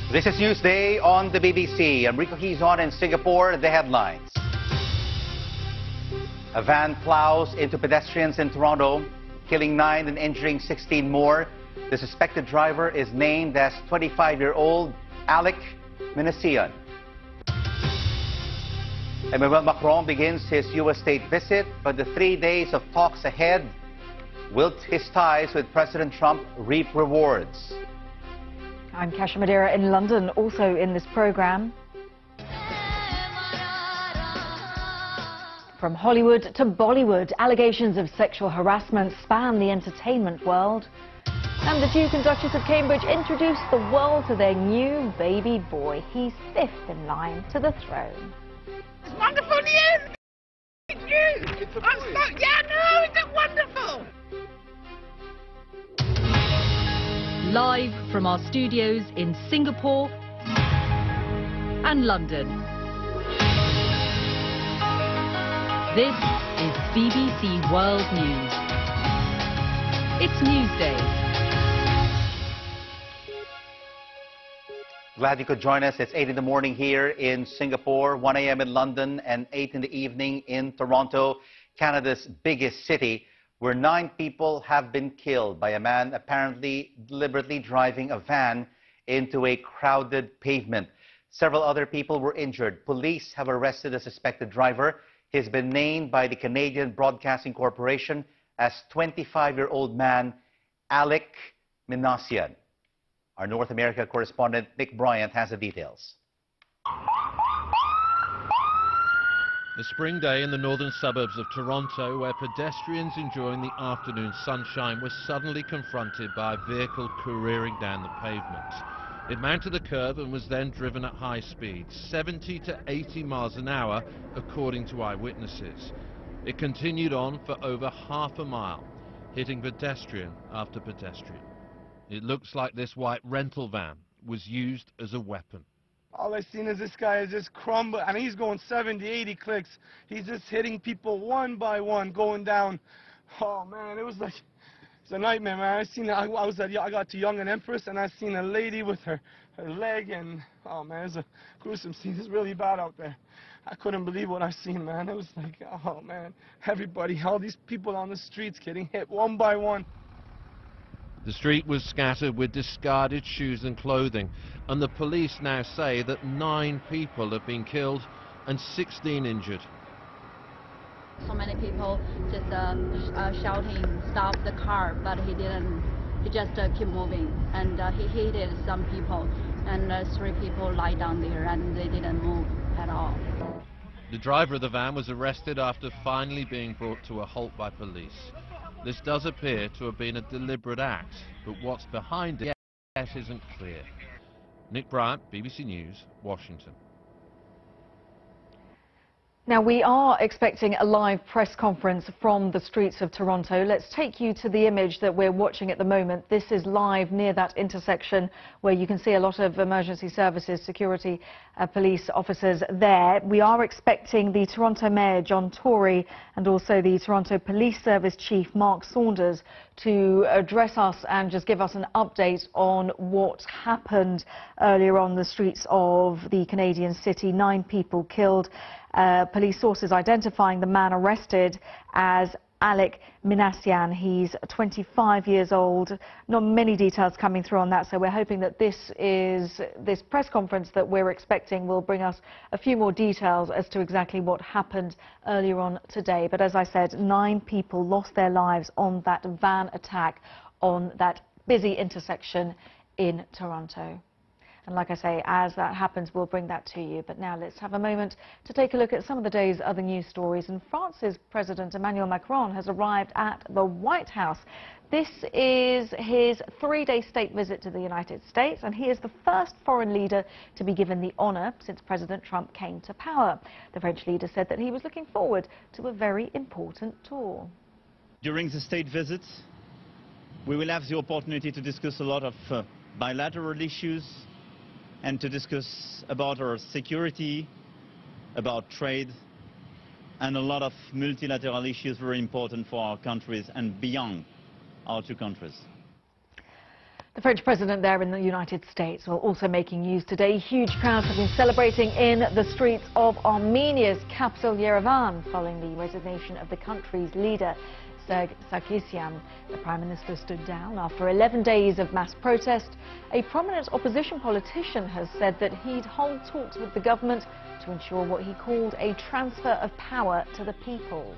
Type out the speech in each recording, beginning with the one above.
This is Newsday on the BBC. I'm Rico Quezon in Singapore. The headlines. A van plows into pedestrians in Toronto, killing 9 and injuring 16 more. The suspected driver is named as 25-year-old Alec Minassian. Emmanuel Macron begins his U.S. state visit, but the 3 days of talks ahead will his ties with President Trump reap rewards? I'm Kasia Madeira in London, also in this programme. From Hollywood to Bollywood, allegations of sexual harassment span the entertainment world. And the Duke and Duchess of Cambridge introduced the world to their new baby boy. He's 5th in line to the throne. It's wonderful news! It's news! Isn't it wonderful? Live from our studios in Singapore and London. This is BBC World News. It's Newsday. Glad you could join us. It's 8 in the morning here in Singapore, 1 a.m. in London, and 8 in the evening in Toronto, Canada's biggest city, where 9 people have been killed by a man apparently deliberately driving a van into a crowded pavement. Several other people were injured. Police have arrested the suspected driver. He's been named by the Canadian Broadcasting Corporation as 25-year-old man Alec Minassian. Our North America correspondent Nick Bryant has the details. A spring day in the northern suburbs of Toronto, where pedestrians enjoying the afternoon sunshine were suddenly confronted by a vehicle careering down the pavement. It mounted the curb and was then driven at high speeds, 70 to 80 miles an hour, according to eyewitnesses. It continued on for over half a mile, hitting pedestrian after pedestrian. It looks like this white rental van was used as a weapon. All I've seen is this guy is just crumble. I mean, he's going 70, 80 clicks. He's just hitting people one by one, going down. Oh, man, it was like, it's a nightmare, man. I got to Yonge and Empress, and I seen a lady with her leg, and, oh, man, it's a gruesome scene. It's really bad out there. I couldn't believe what I seen, man. It was like, oh, man, everybody, all these people on the streets getting hit one by one. The street was scattered with discarded shoes and clothing, and the police now say that 9 people have been killed and 16 injured. So many people just shouting, stop the car, but he didn't. He just kept moving, and he hit some people, and 3 people lie down there, and they didn't move at all. The driver of the van was arrested after finally being brought to a halt by police. This does appear to have been a deliberate act, but what's behind it yet isn't clear. Nick Bryant, BBC News, Washington. Now, we are expecting a live press conference from the streets of Toronto. Let's take you to the image that we're watching at the moment. This is live near that intersection where you can see a lot of emergency services, security, police officers there. We are expecting the Toronto Mayor, John Tory, and also the Toronto Police Service Chief, Mark Saunders, to address us and just give us an update on what happened earlier on the streets of the Canadian city. 9 people killed. Police sources identifying the man arrested as Alec Minassian. He's 25 years old. Not many details coming through on that, so we're hoping that this press conference that we're expecting will bring us a few more details as to exactly what happened earlier on today. But as I said, 9 people lost their lives on that van attack on that busy intersection in Toronto. And like I say, as that happens, we'll bring that to you. But now let's have a moment to take a look at some of the day's other news stories. And France's President Emmanuel Macron has arrived at the White House. This is his 3-day state visit to the United States, and he is the first foreign leader to be given the honor since President Trump came to power. The French leader said that he was looking forward to a very important tour. During the state visit, we will have the opportunity to discuss a lot of bilateral issues, and to discuss about our security, about trade, and a lot of multilateral issues very important for our countries and beyond our 2 countries. The French president there in the United States, well, also making news today. Huge crowds have been celebrating in the streets of Armenia's capital, Yerevan, following the resignation of the country's leader, Serge Sargsyan. The Prime Minister stood down after 11 days of mass protest. A prominent opposition politician has said that he'd hold talks with the government to ensure what he called a transfer of power to the people.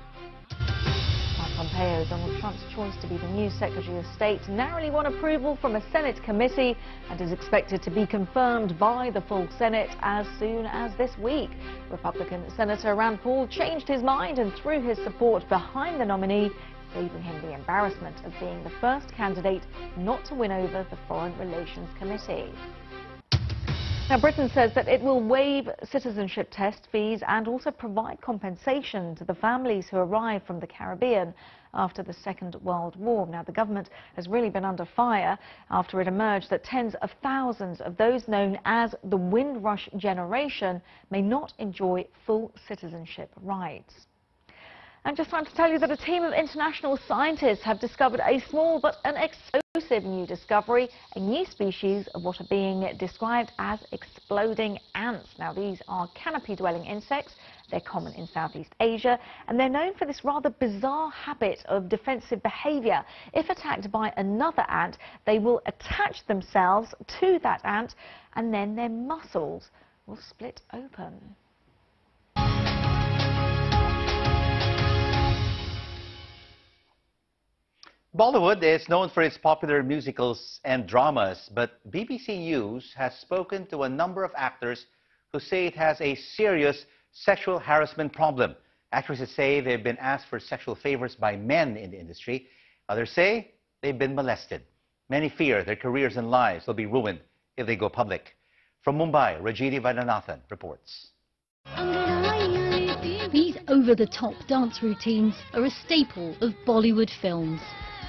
Mike Pompeo, Donald Trump's choice to be the new Secretary of State, narrowly won approval from a Senate committee and is expected to be confirmed by the full Senate as soon as this week. Republican Senator Rand Paul changed his mind and threw his support behind the nominee, saving him the embarrassment of being the first candidate not to win over the Foreign Relations Committee. Now, Britain says that it will waive citizenship test fees and also provide compensation to the families who arrived from the Caribbean after the Second World War. Now, the government has really been under fire after it emerged that tens of thousands of those known as the Windrush generation may not enjoy full citizenship rights. And just time to tell you that a team of international scientists have discovered a small but an explosive new discovery, a new species of what are being described as exploding ants. Now, these are canopy-dwelling insects. They're common in Southeast Asia, and they're known for this rather bizarre habit of defensive behavior. If attacked by another ant, they will attach themselves to that ant, and then their muscles will split open. Bollywood is known for its popular musicals and dramas, but BBC News has spoken to a number of actors who say it has a serious sexual harassment problem. Actresses say they've been asked for sexual favors by men in the industry. Others say they've been molested. Many fear their careers and lives will be ruined if they go public. From Mumbai, Rajini Vaidyanathan reports. These over-the-top dance routines are a staple of Bollywood films.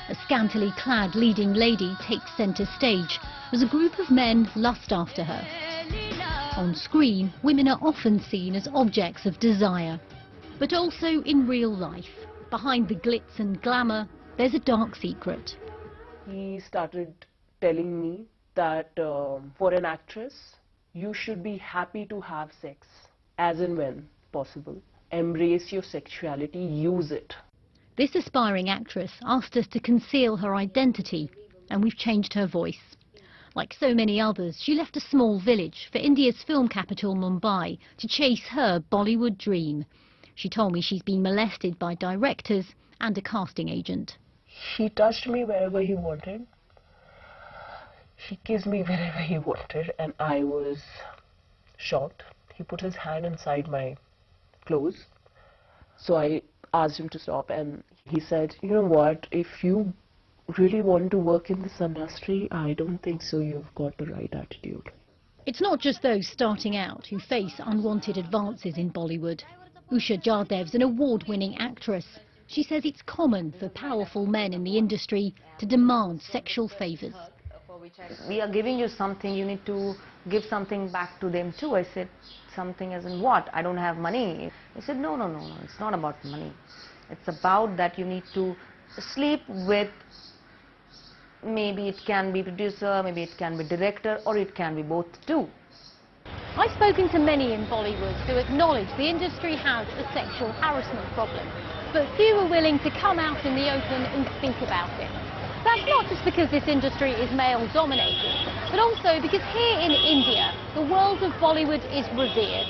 A scantily clad leading lady takes centre stage as a group of men lust after her. On screen, women are often seen as objects of desire. But also in real life, behind the glitz and glamour, there's a dark secret. He started telling me that for an actress, you should be happy to have sex, as and when possible. Embrace your sexuality, use it. This aspiring actress asked us to conceal her identity, and we've changed her voice. Like so many others, she left a small village for India's film capital, Mumbai, to chase her Bollywood dream. She told me she's been molested by directors and a casting agent. He touched me wherever he wanted. He kissed me wherever he wanted, and I was shocked. He put his hand inside my clothes. So I asked him to stop, and he said, you know what, if you really want to work in this industry, I don't think so you've got the right attitude. It's not just those starting out who face unwanted advances in Bollywood. Usha Jadav's an award-winning actress. She says it's common for powerful men in the industry to demand sexual favours. We are giving you something, you need to give something back to them too. I said, something as in what? I don't have money. He said, no, it's not about money. It's about that you need to sleep with, maybe it can be producer, maybe it can be director, or it can be both too. I've spoken to many in Bollywood who acknowledge the industry has a sexual harassment problem, but few are willing to come out in the open and think about it. That's not just because this industry is male-dominated, but also because here in India, the world of Bollywood is revered.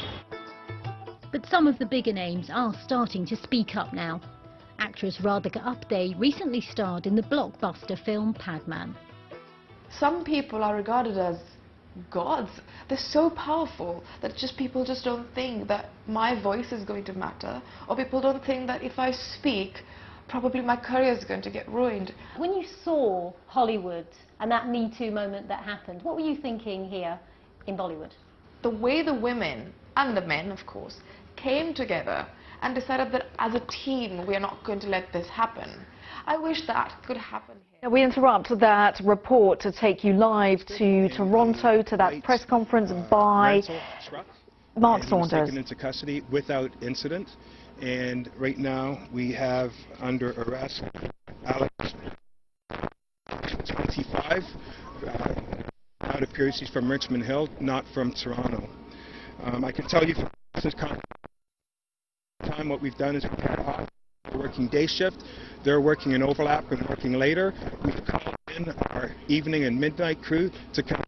But some of the bigger names are starting to speak up now. Actress Radhika Apte recently starred in the blockbuster film Padman. Some people are regarded as gods. They're so powerful that people just don't think that my voice is going to matter, or people don't think that if I speak, probably my career is going to get ruined. When you saw Hollywood and that Me Too moment that happened, what were you thinking here in Bollywood? The way the women, and the men of course, came together and decided that as a team we are not going to let this happen. I wish that could happen here. We interrupt that report to take you live to Toronto, to that press conference by Mark Saunders. He was taken into custody without incident. And right now we have under arrest Alex, 25, it appears he's from Richmond Hill, not from Toronto. I can tell you from this time what we've done is we've had off. We're working day shift, they're working an overlap and working later. We've called in our evening and midnight crew to come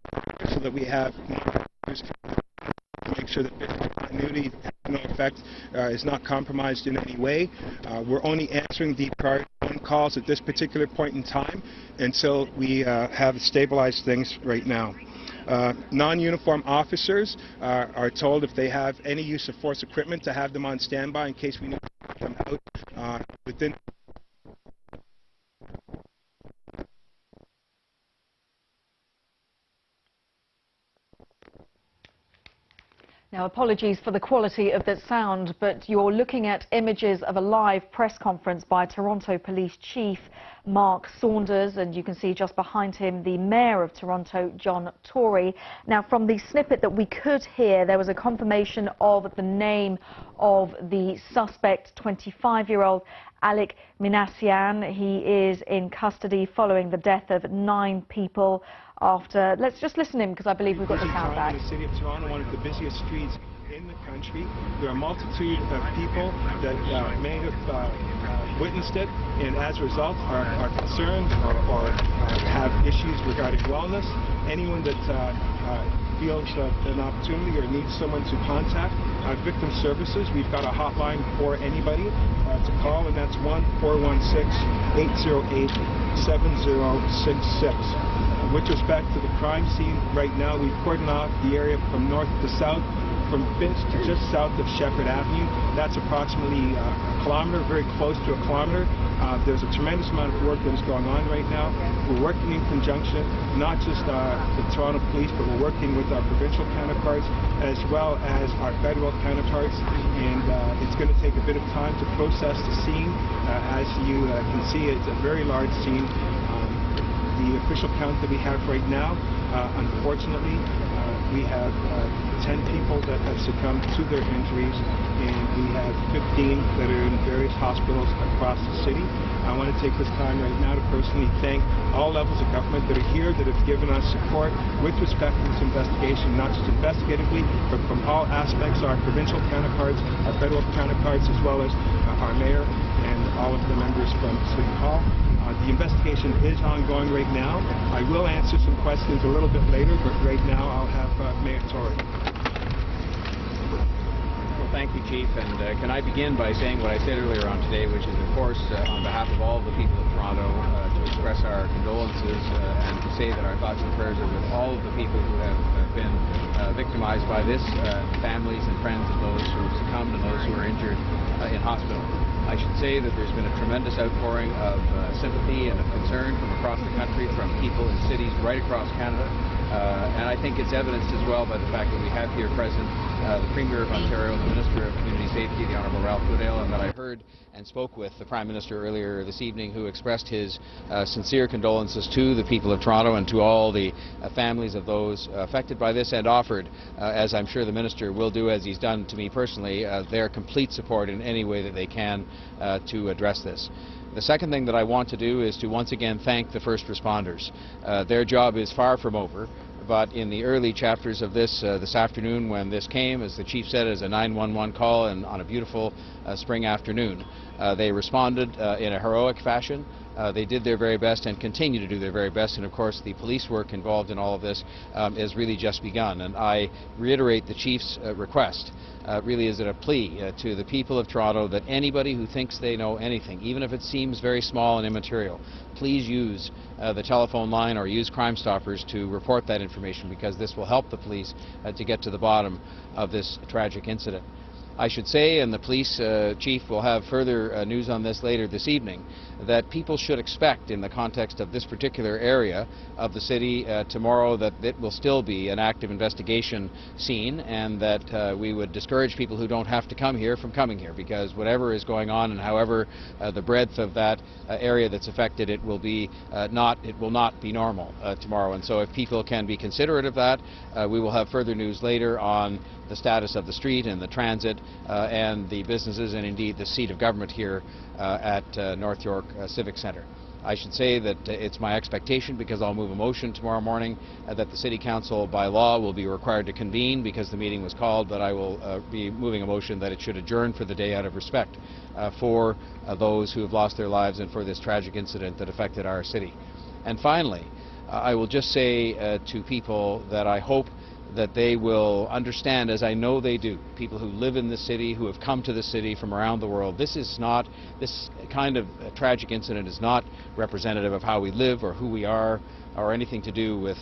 so that we have to make sure that business continuity no effect is not compromised in any way. We're only answering the priority phone calls at this particular point in time until we have stabilized things right now. Non-uniform officers are told if they have any use of force equipment to have them on standby in case we need to put them out within. Now, apologies for the quality of that sound, but you're looking at images of a live press conference by Toronto Police Chief Mark Saunders, and you can see just behind him the Mayor of Toronto, John Tory. Now, from the snippet that we could hear, there was a confirmation of the name of the suspect, 25-year-old Alec Minassian. He is in custody following the death of 9 people after. Let's just listen in because I believe we've got the sound back. The city of Toronto, one of the busiest streets in the country. There are a multitude of people that may have witnessed it and as a result are concerned or have issues regarding wellness. Anyone that feels an opportunity or needs someone to contact Victim Services, we've got a hotline for anybody to call, and that's 1-416-808-7066. With respect to the crime scene, right now we've cordoned off the area from north to south, from Finch to just south of Shepherd Avenue. That's approximately a kilometer, very close to a kilometer. There's a tremendous amount of work that is going on right now. We're working in conjunction, not just the Toronto Police, but we're working with our provincial counterparts as well as our federal counterparts. And it's going to take a bit of time to process the scene. As you can see, it's a very large scene. The official count that we have right now, unfortunately, we have 10 people that have succumbed to their injuries, and we have 15 that are in various hospitals across the city. I want to take this time right now to personally thank all levels of government that are here, that have given us support with respect to this investigation, not just investigatively, but from all aspects, our provincial counterparts, our federal counterparts, as well as our mayor and all of the members from City Hall. The investigation is ongoing right now. I will answer some questions a little bit later, but right now I'll have Mayor Tory. Well, thank you, Chief. And can I begin by saying what I said earlier on today, which is, of course, on behalf of all the people of Toronto, to express our condolences and to say that our thoughts and prayers are with all of the people who have been victimized by this, families and friends of those who have succumbed and those who are injured in hospital. I should say that there's been a tremendous outpouring of sympathy and of concern from across the country, from people in cities right across Canada. And I think it's evidenced as well by the fact that we have here present the Premier of Ontario, the Minister of Community Safety, the Honourable Ralph Goodale, and that I heard and spoke with the Prime Minister earlier this evening, who expressed his sincere condolences to the people of Toronto and to all the families of those affected by this, and offered, as I'm sure the Minister will do, as he's done to me personally, their complete support in any way that they can to address this. The second thing that I want to do is to once again thank the first responders. Their job is far from over, but in the early chapters of this afternoon, when this came, as the Chief said, as a 911 call and on a beautiful spring afternoon, they responded in a heroic fashion. They did their very best and continue to do their very best, and of course the police work involved in all of this has really just begun. And I reiterate the Chief's request. Really is it a plea to the people of Toronto that anybody who thinks they know anything, even if it seems very small and immaterial, please use the telephone line or use Crime Stoppers to report that information, because this will help the police to get to the bottom of this tragic incident. I should say, and the police chief will have further news on this later this evening, that people should expect, in the context of this particular area of the city tomorrow, that it will still be an active investigation scene, and that we would discourage people who don't have to come here from coming here, because whatever is going on and however the breadth of that area that's affected, it will not be normal tomorrow. And so if people can be considerate of that, we will have further news later on the status of the street and the transit and the businesses, and indeed the seat of government here at North York Civic Centre. I should say that it's my expectation, because I'll move a motion tomorrow morning, that the City Council by law will be required to convene because the meeting was called, but I will be moving a motion that it should adjourn for the day out of respect for those who have lost their lives and for this tragic incident that affected our city. And finally, I will just say to people that I hope that they will understand, as I know they do, people who live in the city, who have come to the city from around the world. This kind of tragic incident is not representative of how we live or who we are or anything to do with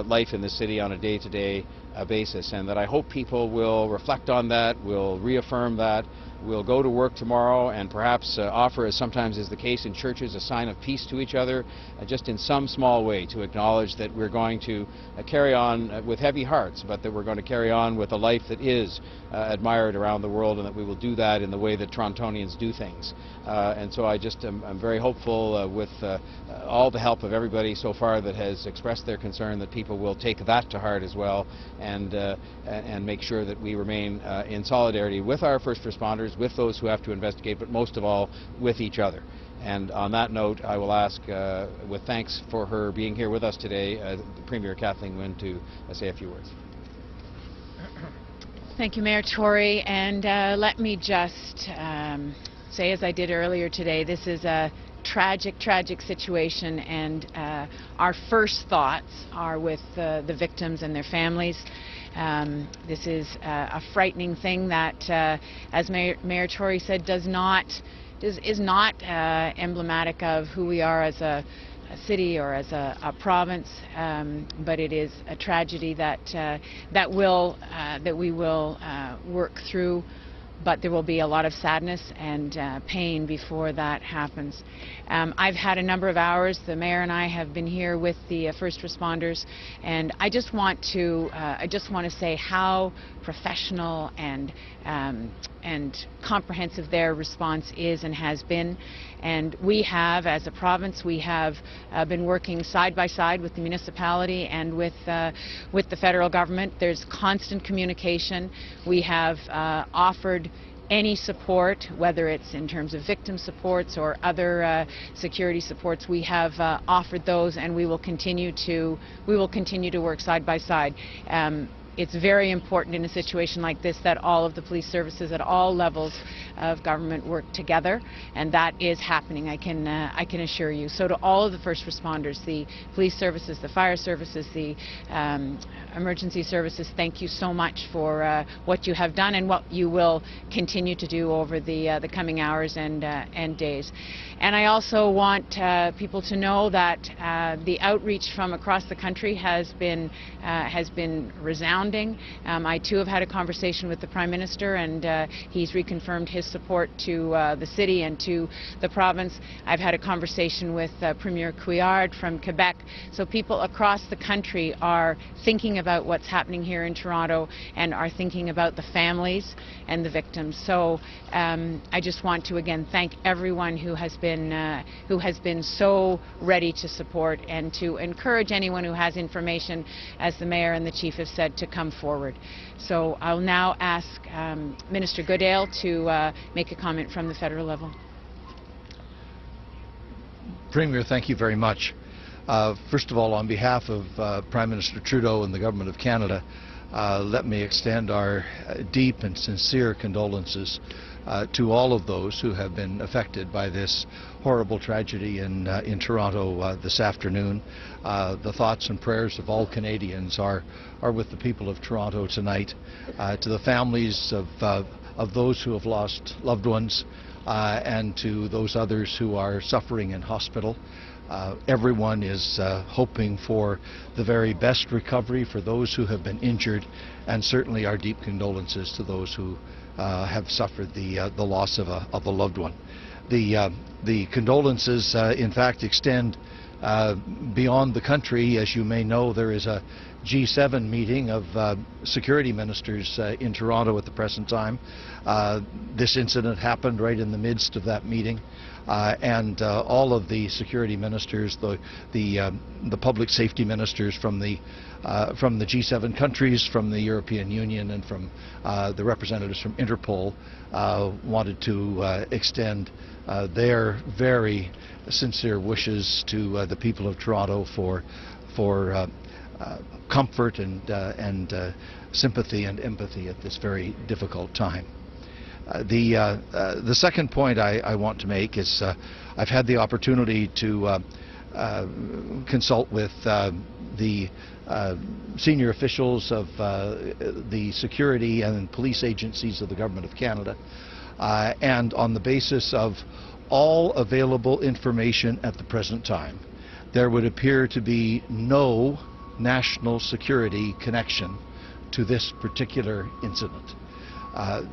life in the city on a day-to-day basis, and that I hope people will reflect on that, will reaffirm that, will go to work tomorrow and perhaps offer, as sometimes is the case in churches, a sign of peace to each other, just in some small way to acknowledge that we're going to carry on with heavy hearts, but that we're going to carry on with a life that is admired around the world, and that we will do that in the way that Torontonians do things. And so I'm very hopeful with all the help of everybody so far that has expressed their concern, that people will take that to heart as well, and make sure that we remain in solidarity with our first responders, with those who have to investigate, but most of all with each other. And on that note, I will ask, with thanks for her being here with us today, the Premier Kathleen Wynne to say a few words. Thank you, Mayor Tory, and let me just say, as I did earlier today, this is a tragic, tragic situation, and our first thoughts are with the victims and their families. This is a frightening thing that, as Mayor Tory said, is not emblematic of who we are as a city or as a province, but it is a tragedy that we will work through. But there will be a lot of sadness and pain before that happens. I've had a number of hours. The mayor and I have been here with the first responders, and I just want to say how professional and comprehensive their response is and has been. And we have, as a province, we have been working side by side with the municipality and with the federal government. There's constant communication. We have offered any support, whether it's in terms of victim supports or other security supports. We have offered those, and we will continue to work side by side. It's very important in a situation like this that all of the police services at all levels of government work together, and that is happening, I can assure you. So to all of the first responders, the police services, the fire services, the emergency services, thank you so much for what you have done and what you will continue to do over the coming hours and days. And I also want people to know that the outreach from across the country has been resounding. I too have had a conversation with the Prime Minister, and he's reconfirmed his support to the city and to the province. I've had a conversation with Premier Couillard from Quebec. So people across the country are thinking about what's happening here in Toronto and are thinking about the families and the victims. So I just want to again thank everyone who has been so ready to support, and to encourage anyone who has information, as the Mayor and the Chief have said, to come forward. So I'll now ask Minister Goodale to make a comment from the federal level. Premier, thank you very much. First of all, on behalf of Prime Minister Trudeau and the Government of Canada, let me extend our deep and sincere condolences to all of those who have been affected by this horrible tragedy in Toronto this afternoon. The thoughts and prayers of all Canadians are with the people of Toronto tonight. To the families of those who have lost loved ones, and to those others who are suffering in hospital. Everyone is hoping for the very best recovery for those who have been injured, and certainly our deep condolences to those who have suffered the loss of a loved one. The condolences, in fact, extend beyond the country. As you may know, there is a G7 meeting of security ministers in Toronto at the present time. This incident happened right in the midst of that meeting. and all of the security ministers, the public safety ministers from the G7 countries, from the European Union, and from the representatives from Interpol wanted to extend their very sincere wishes to the people of Toronto for comfort and sympathy and empathy at this very difficult time. The second point I want to make is I've had the opportunity to consult with the senior officials of the security and police agencies of the Government of Canada, and on the basis of all available information at the present time, there would appear to be no national security connection to this particular incident.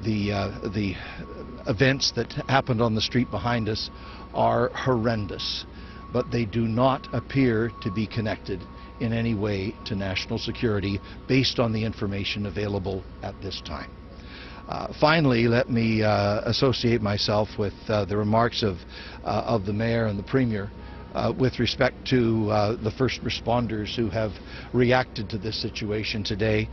The events that happened on the street behind us are horrendous, but they do not appear to be connected in any way to national security based on the information available at this time. Finally, let me associate myself with the remarks of the Mayor and the Premier with respect to the first responders who have reacted to this situation today,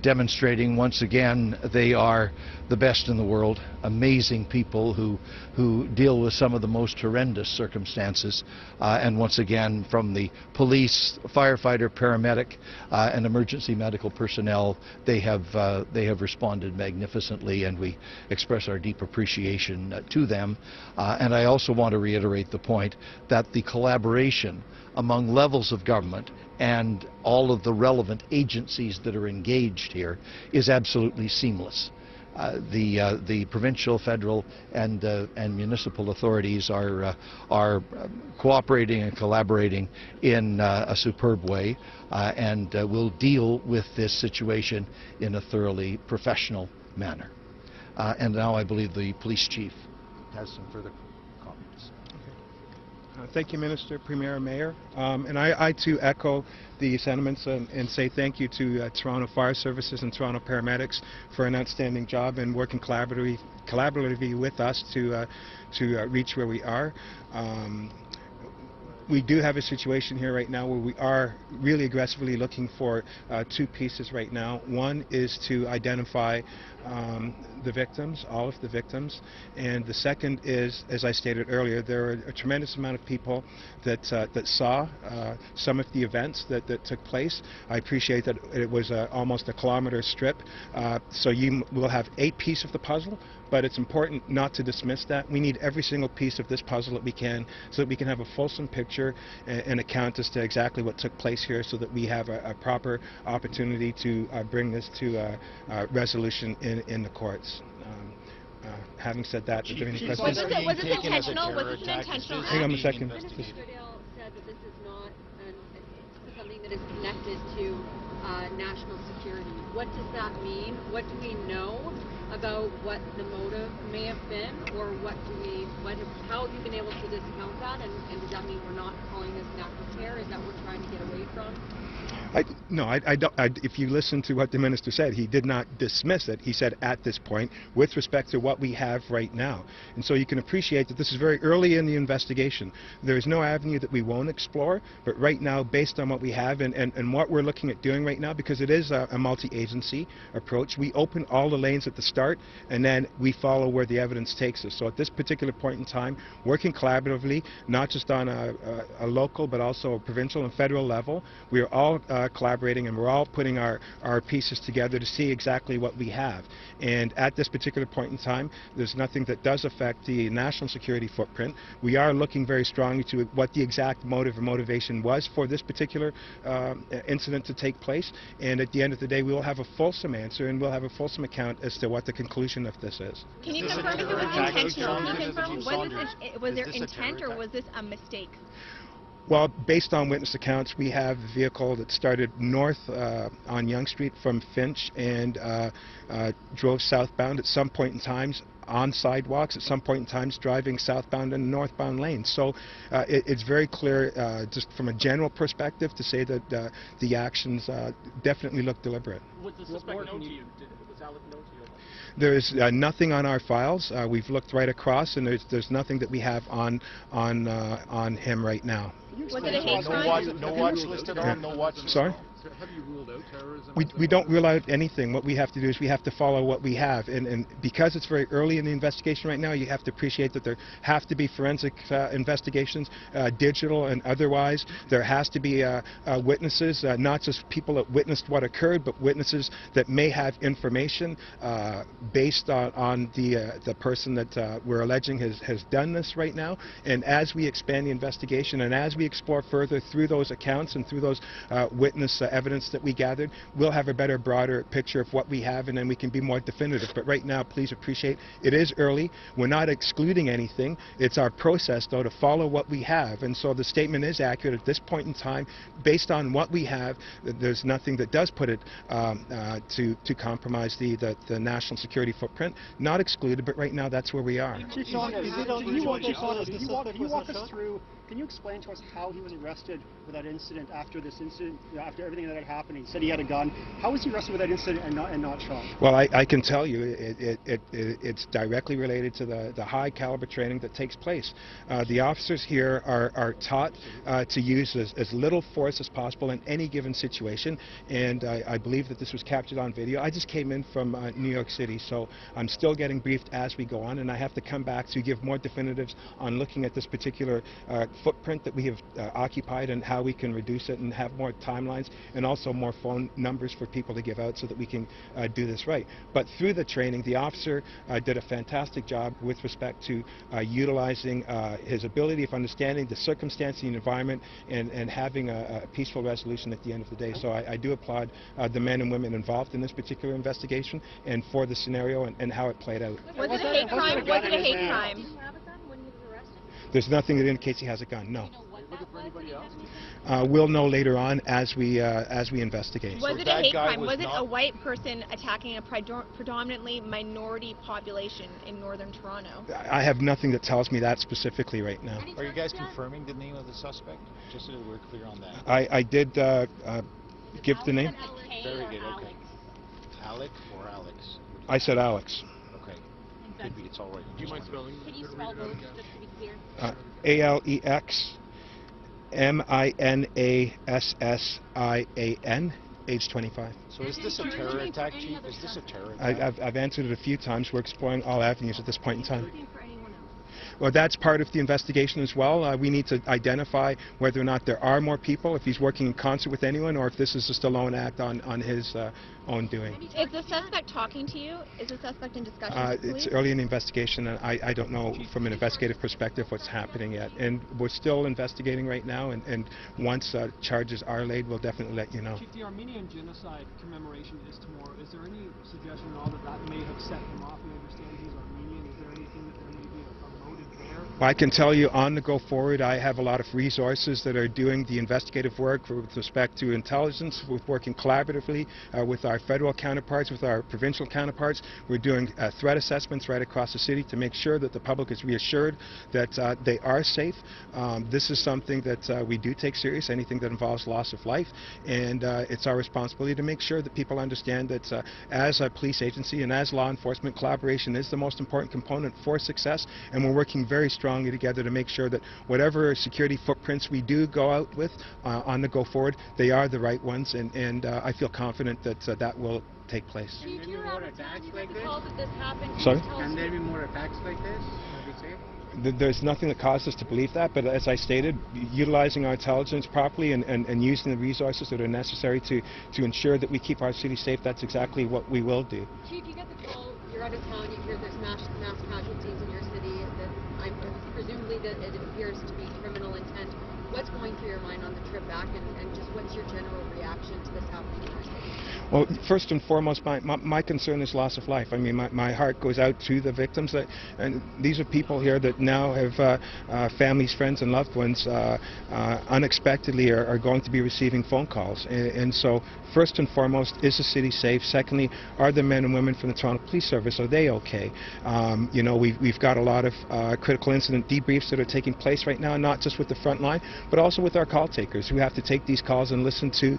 demonstrating once again they are the best in the world, amazing people who deal with some of the most horrendous circumstances, and once again from the police, firefighter, paramedic, and emergency medical personnel, they have responded magnificently, and we express our deep appreciation to them. And I also want to reiterate the point that the collaboration among levels of government and all of the relevant agencies that are engaged here is absolutely seamless. The provincial, federal, and municipal authorities are cooperating and collaborating in a superb way, and will deal with this situation in a thoroughly professional manner. And now I believe the police chief has some further comments. Thank you, Minister, Premier, and Mayor. And I too echo the sentiments and say thank you to Toronto Fire Services and Toronto Paramedics for an outstanding job and working collaboratively with us to reach where we are. We do have a situation here right now where we are really aggressively looking for two pieces right now. One is to identify the victims, all of the victims, and the second is, as I stated earlier, there are a tremendous amount of people that saw some of the events that took place. I appreciate that it was almost a kilometer strip, so you will have a piece of the puzzle, but it's important not to dismiss that. We need every single piece of this puzzle that we can, so that we can have a fulsome picture and account as to exactly what took place here, so that we have a proper opportunity to bring this to resolution in the courts. Having said that, is there any questions? Was this intentional? Was this an intentional act? Hang on a second. Minister Goodale said that this is not something that is connected to national security. What does that mean? What do we know about what the motive may have been, or how have you been able to discount that? And does that mean we're not calling this an act of terror? Is that what we're trying to get away from? No, I don't. If you listen to what the minister said, he did not dismiss it. He said at this point, with respect to what we have right now. And so you can appreciate that this is very early in the investigation. There is no avenue that we won't explore, but right now, based on what we have and what we're looking at doing right now, because it is a multi-agency approach, we open all the lanes at the start, and then we follow where the evidence takes us. So at this particular point in time, working collaboratively, not just on a local, but also a provincial and federal level, we are all collaborating, and we're all putting our pieces together to see exactly what we have. And at this particular point in time, there's nothing that does affect the national security footprint. We are looking very strongly to what the exact motive or motivation was for this particular incident to take place. And at the end of the day, we will have a fulsome answer, and we'll have a fulsome account as to what the conclusion of this is. Can you confirm if it was intentional? Can you confirm, was there intent, or was this a mistake? Well, based on witness accounts, we have a vehicle that started north on Yonge Street from Finch and drove southbound at some point in time on sidewalks, at some point in time driving southbound and northbound lanes. So it's very clear, just from a general perspective, to say that the actions definitely look deliberate. Was the suspect known to you? Was that known to you? There is nothing on our files. We've looked right across, and there's nothing that we have on him right now. Was it a hate crime? No watch list at all? No watch list? Sorry? Have you ruled out terrorism? We don't rule out anything. What we have to do is we have to follow what we have. And because it's very early in the investigation right now, you have to appreciate that there have to be forensic investigations, digital and otherwise. There has to be witnesses, not just people that witnessed what occurred, but witnesses that may have information based on the person that we're alleging has done this right now. And as we expand the investigation and as we explore further through those accounts and through those witness evidence that we gathered, we'll have a better, broader picture of what we have, and then we can be more definitive. But right now, please appreciate, it is early. We're not excluding anything. It's our process, though, to follow what we have. And so the statement is accurate at this point in time. Based on what we have, there's nothing that does put it to compromise the national security footprint. Not excluded, but right now that's where we are. Can you explain to us how he was arrested without incident after this incident, after everything that had happened? He said he had a gun. How was he arrested without incident and not shot? Well, I can tell you it's directly related to the high caliber training that takes place. The officers here are taught to use as little force as possible in any given situation, and I believe that this was captured on video. I just came in from New York City, so I'm still getting briefed as we go on, and I have to come back to give more definitives on looking at this particular footprint that we have occupied and how we can reduce it and have more timelines and also more phone numbers for people to give out so that we can do this right. But through the training, the officer did a fantastic job with respect to utilizing his ability of understanding the circumstance and the environment and having a peaceful resolution at the end of the day. So I do applaud the men and women involved in this particular investigation and for the scenario and how it played out. Was it a hate crime? Was it a hate crime? There's nothing that indicates he has a gun, no. We'll know later on as we investigate. Was it a hate crime? Was it a white person attacking a predominantly minority population in northern Toronto? I have nothing that tells me that specifically right now. Are you guys confirming the name of the suspect? Just so that we're clear on that. I did give the name. Very good, okay. Alec or Alex? I said Alex. Okay. Could be, it's all right. Do you mind spelling? Can you spell those just to be clear? ALEXMINASSIAN, age 25. So is this a terror attack, Chief? Is this a terror attack? I've answered it a few times. We're exploring all avenues at this point in time. Well, that's part of the investigation as well. We need to identify whether or not there are more people, if he's working in concert with anyone, or if this is just a lone act on his own doing. Is the suspect talking to you? Is the suspect in discussion with police? It's early in the investigation, and I don't know from an investigative perspective what's happening yet. And we're still investigating right now, and once charges are laid, we'll definitely let you know. Chief, the Armenian genocide commemoration is tomorrow. Is there any suggestion at all that may have set him off? We understand he's Armenian. Is there anything that there may be a motive there? I can tell you on the go forward, I have a lot of resources that are doing the investigative work with respect to intelligence, with working collaboratively with our federal counterparts, with our provincial counterparts. We're doing threat assessments right across the city to make sure that the public is reassured that they are safe. This is something that we do take serious, anything that involves loss of life, and it's our responsibility to make sure that people understand that as a police agency and as law enforcement, collaboration is the most important component for success, and we're working very strongly together to make sure that whatever security footprints we do go out with on the go forward, they are the right ones, and I feel confident that that will take place. Do you have a attacks like this? Sorry? Can there be more attacks like this? There's nothing that caused us to believe that, but as I stated, utilizing our intelligence properly and using the resources that are necessary to ensure that we keep our city safe, that's exactly what we will do. Chief, you get the call, you're out of town, you hear there's mass casualties in your city, that presumably that it appears to be criminal intent. What's going through your mind on the trip back, and just what's your general reaction to this happening in your city? Well, first and foremost, my concern is loss of life. I mean, my heart goes out to the victims, and these are people here that now have families, friends, and loved ones unexpectedly are going to be receiving phone calls. And so, first and foremost, is the city safe? Secondly, are the men and women from the Toronto Police Service, are they okay? You know, we've got a lot of critical incident debriefs that are taking place right now, not just with the front line, but also with our call takers who have to take these calls and listen to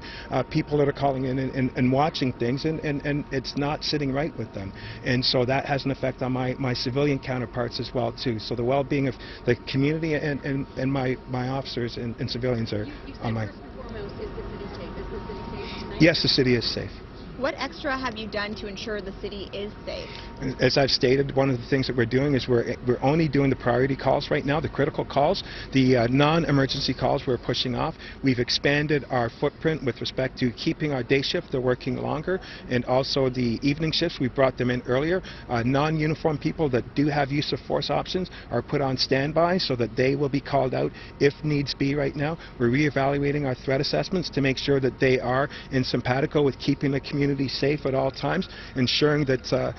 people that are calling in and watching things, and it's not sitting right with them. And so that has an effect on my civilian counterparts as well too. So the well-being of the community and my officers and civilians are on my... First and foremost, is the city safe? Is the city safe tonight? Yes, the city is safe. What extra have you done to ensure the city is safe? As I've stated, one of the things that we're doing is we're only doing the priority calls right now, the critical calls. The non-emergency calls we're pushing off. We've expanded our footprint with respect to keeping our day shift, they're working longer, and also the evening shifts, we brought them in earlier. Non-uniformed people that do have use of force options are put on standby so that they will be called out if needs be right now. We're reevaluating our threat assessments to make sure that they are in simpatico with keeping the community safe at all times, ensuring that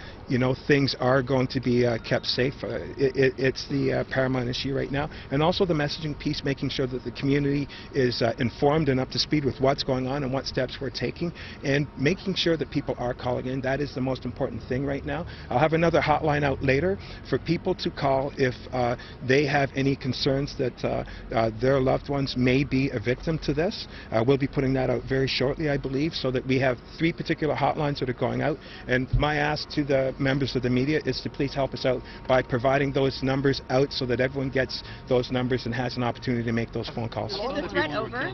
things are going to be kept safe. It's the paramount issue right now, and also the messaging piece, making sure that the community is informed and up to speed with what's going on and what steps we're taking, and making sure that people are calling in. That is the most important thing right now. I'll have another hotline out later for people to call if they have any concerns that their loved ones may be a victim to this. We'll be putting that out very shortly, I believe, so that we have 3 particular hotlines that are going out, and my ask to the members of the media is to please help us out by providing those numbers out so that everyone gets those numbers and has an opportunity to make those phone calls. Is the threat over?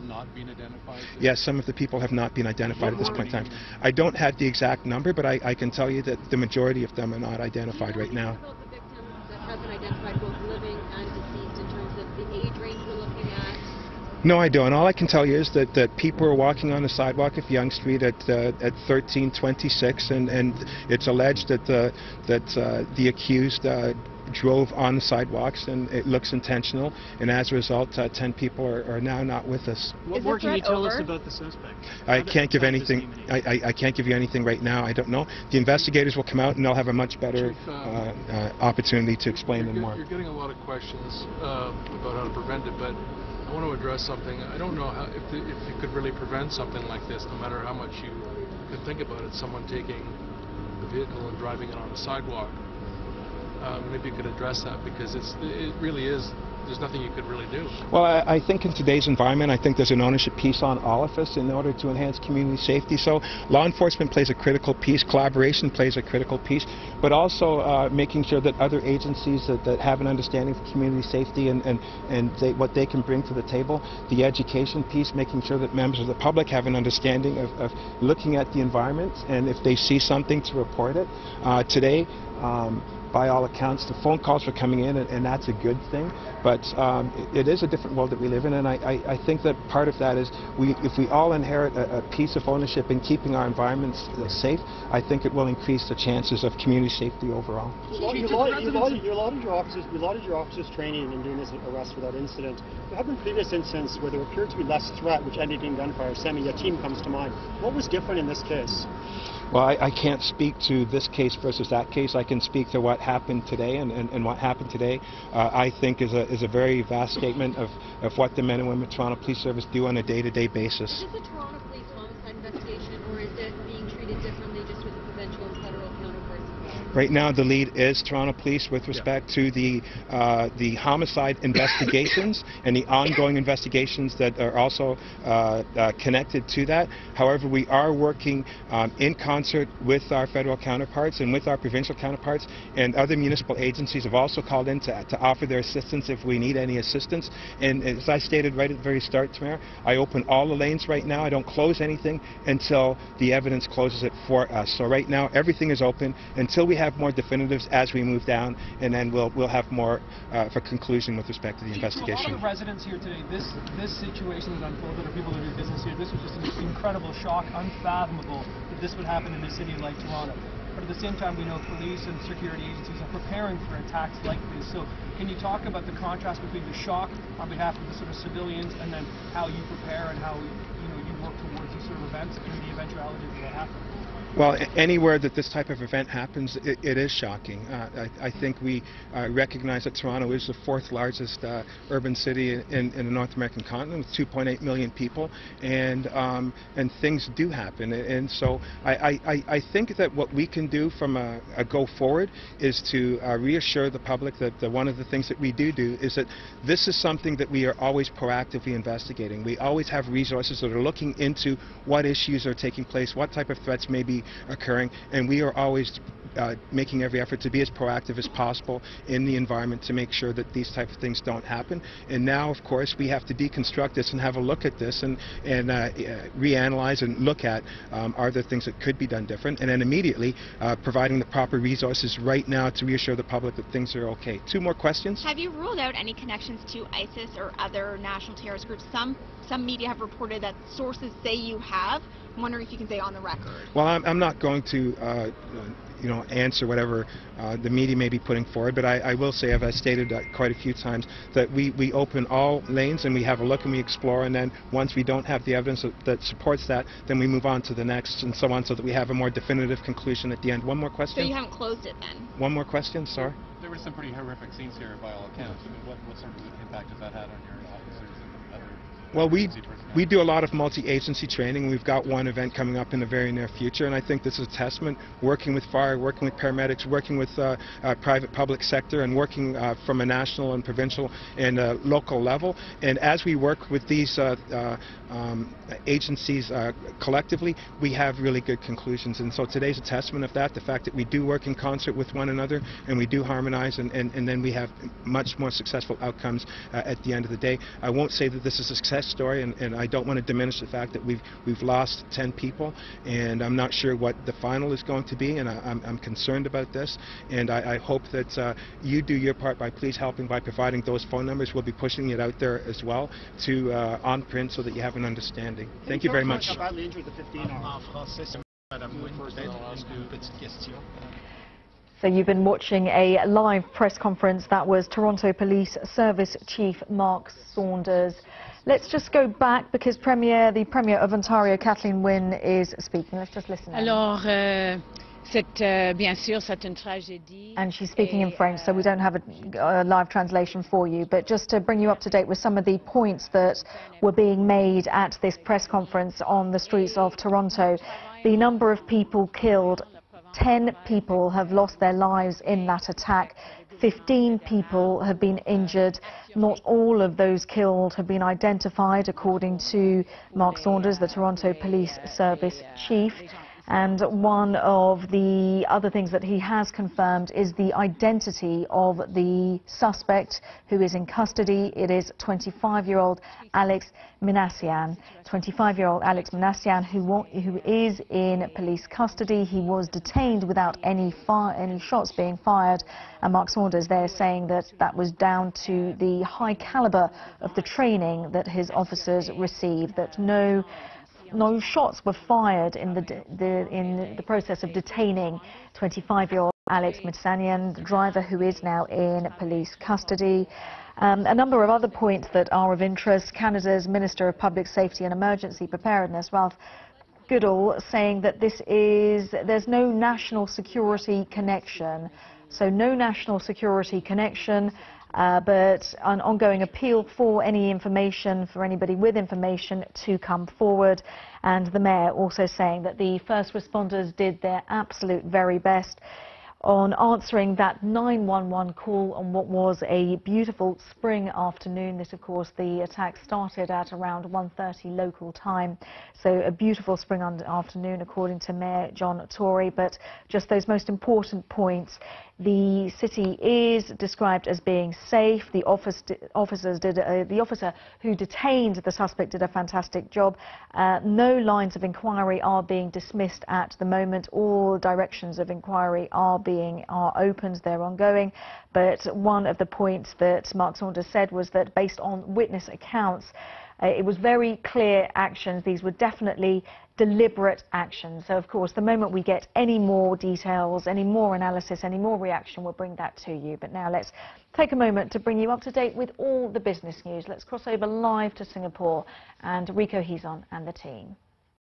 Yes, some of the people have not been identified at this point in time. I don't have the exact number, but I can tell you that the majority of them are not identified right now. About the victims that have been identified, both living and deceased, in terms of the age range we're looking at? No, I don't. All I can tell you is that people are walking on the sidewalk of Yonge Street at 13:26, and it's alleged that the accused drove on the sidewalks, and it looks intentional, and as a result 10 people are now not with us. What more can you tell us about the suspect? I can't give anything. I can't give you anything right now. I don't know. The investigators will come out and they'll have a much better opportunity to explain them more. You're getting a lot of questions about how to prevent it, but I want to address something. I don't know if you could really prevent something like this, no matter how much you can think about it. Someone taking the vehicle and driving it on the sidewalk. Maybe you could address that, because it really is, there's nothing you could really do. Well, I think in today's environment, I think there's an ownership piece on all of us in order to enhance community safety. So law enforcement plays a critical piece, collaboration plays a critical piece, but also making sure that other agencies that have an understanding of community safety and what they can bring to the table, the education piece, making sure that members of the public have an understanding of looking at the environment, and if they see something, to report it. Today, by all accounts, the phone calls are coming in, and that's a good thing. But it is a different world that we live in, and I think that part of that is if we all inherit a piece of ownership in keeping our environments safe, I think it will increase the chances of community safety overall. You lauded your officers' training in doing this arrest without incident. There have been previous incidents where there appeared to be less threat, which ended in gunfire. Sammy, your team comes to mind. What was different in this case? Well, I can't speak to this case versus that case. I can speak to what happened today, and what happened today I think is a very vast statement of what the men and women of Toronto Police Service do on a day-to-day basis. Is this a Toronto Police homicide investigation, or is it being treated differently just with the provincial and federal counterparts? Right now, the lead is Toronto Police with respect to the homicide investigations and the ongoing investigations that are also connected to that. However, we are working in concert with our federal counterparts and with our provincial counterparts, and other municipal agencies have also called in to offer their assistance if we need any assistance. And as I stated right at the very start, Mayor, I open all the lanes right now. I don't close anything until the evidence closes it for us. So right now, everything is open until we have more definitives as we move down, and then we'll have more for conclusion with respect to the investigation. For a lot of the residents here today, this situation that unfolded, or people that do business here, this was just an incredible shock, unfathomable that this would happen in a city like Toronto. But at the same time, we know police and security agencies are preparing for attacks like this. So can you talk about the contrast between the shock on behalf of the sort of civilians, and then how you prepare and how you work towards these sort of events in the eventuality of what happens? Well, anywhere that this type of event happens, it is shocking. I think we recognize that Toronto is the fourth largest urban city in the North American continent with 2.8 million people, and things do happen. And so I think that what we can do from a go forward is to reassure the public that one of the things that we do is that this is something that we are always proactively investigating. We always have resources that are looking into what issues are taking place, what type of threats may be occurring, and we are always making every effort to be as proactive as possible in the environment to make sure that these type of things don't happen. And now, of course, we have to deconstruct this and have a look at this and reanalyze and look at are there things that could be done different, and then immediately providing the proper resources right now to reassure the public that things are okay. 2 more questions. Have you ruled out any connections to ISIS or other national terrorist groups? Some media have reported that sources say you have. I'm wondering if you can say on the record. Well, I'm not going to answer whatever the media may be putting forward, but I will say, as I've stated quite a few times, that we open all lanes and we have a look and we explore, and then once we don't have the evidence that supports that, then we move on to the next and so on, so that we have a more definitive conclusion at the end. 1 more question? So you haven't closed it then? 1 more question, sorry? There were some pretty horrific scenes here by all accounts. I mean, what sort of impact has that had on your officers and other? Well, we do a lot of multi-agency training. We've got one event coming up in the very near future, and I think this is a testament, working with fire, working with paramedics, working with private public sector, and working from a national and provincial and local level. And as we work with these agencies collectively, we have really good conclusions. And so today's a testament of that, the fact that we do work in concert with one another and we do harmonize, and then we have much more successful outcomes at the end of the day. I won't say that this is a success story, and I don't want to diminish the fact that we've lost 10 people, and I'm not sure what the final is going to be, and I'm concerned about this, and I hope that you do your part by please helping by providing those phone numbers. We'll be pushing it out there as well to on print so that you have an understanding. Thank you very much. How badly injured the 15 are? So you've been watching a live press conference. That was Toronto Police Service Chief Mark Saunders. Let's just go back because the Premier of Ontario, Kathleen Wynne, is speaking. Let's just listen. Alors, bien sûr, c'est une tragédie. And she's speaking in French, so we don't have a live translation for you. But just to bring you up to date with some of the points that were being made at this press conference on the streets of Toronto, the number of people killed, 10 people have lost their lives in that attack. 15 people have been injured. Not all of those killed have been identified, according to Mark Saunders, the Toronto Police Service Chief. And one of the other things that he has confirmed is the identity of the suspect who is in custody. It is 25-year-old Alex Minassian. 25-year-old Alex Minassian, who is in police custody. He was detained without any shots being fired. And Mark Saunders there saying that that was down to the high caliber of the training that his officers received, that no shots were fired in the process of detaining 25-year-old Alex Minassian, the driver who is now in police custody. A number of other points that are of interest. Canada's Minister of Public Safety and Emergency Preparedness, Ralph Goodall, saying that there's no national security connection. So no national security connection. But an ongoing appeal for any information, for anybody with information to come forward. And the Mayor also saying that the first responders did their absolute very best on answering that 911 call on what was a beautiful spring afternoon. This, of course, the attack started at around 1:30 local time. So a beautiful spring afternoon, according to Mayor John Tory. But just those most important points. The city is described as being safe. The officer who detained the suspect did a fantastic job. No lines of inquiry are being dismissed at the moment. All directions of inquiry are opened. They're ongoing. But one of the points that Mark Saunders said was that based on witness accounts, it was very clear actions. These were definitely deliberate actions. So, of course, the moment we get any more details, any more analysis, any more reaction, we'll bring that to you. But now let's take a moment to bring you up to date with all the business news. Let's cross over live to Singapore and Rico Hizon and the team.